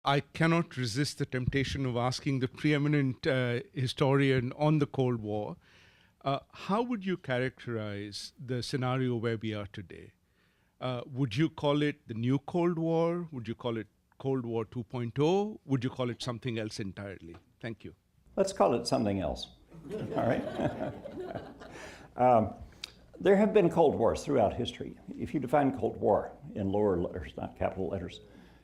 I cannot resist the temptation of asking the preeminent historian on the Cold War, how would you characterize the scenario where we are today? Would you call it the new Cold War? Would you call it Cold War 2.0? Would you call it something else entirely? Thank you. Let's call it something else. All right. There have been Cold Wars throughout history. If you define Cold War in lower letters, not capital letters,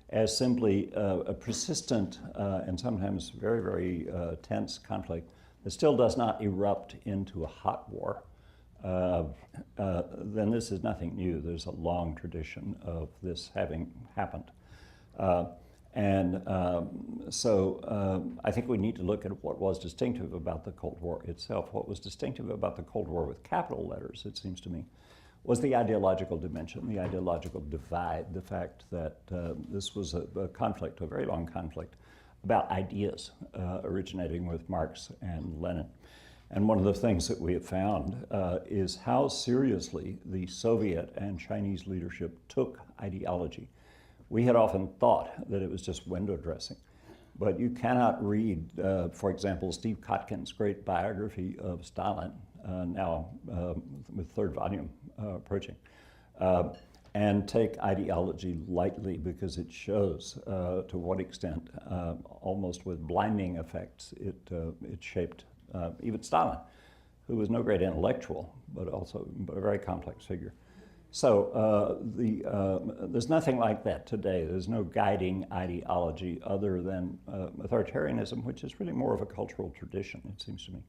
as simply a persistent and sometimes very, very tense conflict that still does not erupt into a hot war, then this is nothing new. There's a long tradition of this having happened. So I think we need to look at what was distinctive about the Cold War itself. What was distinctive about the Cold War with capital letters, it seems to me, was the ideological dimension, the ideological divide, the fact that this was a conflict, a very long conflict, about ideas originating with Marx and Lenin. And one of the things that we have found is how seriously the Soviet and Chinese leadership took ideology. We had often thought that it was just window dressing, but you cannot read, for example, Steve Kotkin's great biography of Stalin, now with third volume approaching, and take ideology lightly, because it shows to what extent, almost with blinding effects, it shaped even Stalin, who was no great intellectual, but also a very complex figure. So there's nothing like that today. There's no guiding ideology other than authoritarianism, which is really more of a cultural tradition, it seems to me,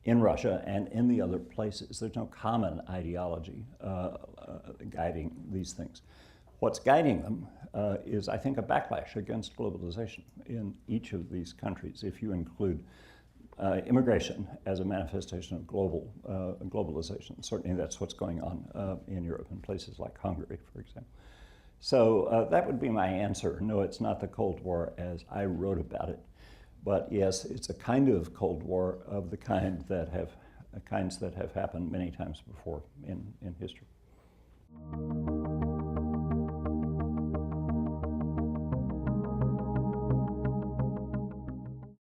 in Russia and in the other places. There's no common ideology guiding these things. What's guiding them is, I think, a backlash against globalization in each of these countries, if you include immigration as a manifestation of globalization. Certainly that's what's going on in Europe in places like Hungary, for example. So that would be my answer. No, it's not the Cold War as I wrote about it. But yes, it's a kind of Cold War of the kinds that have happened many times before in history.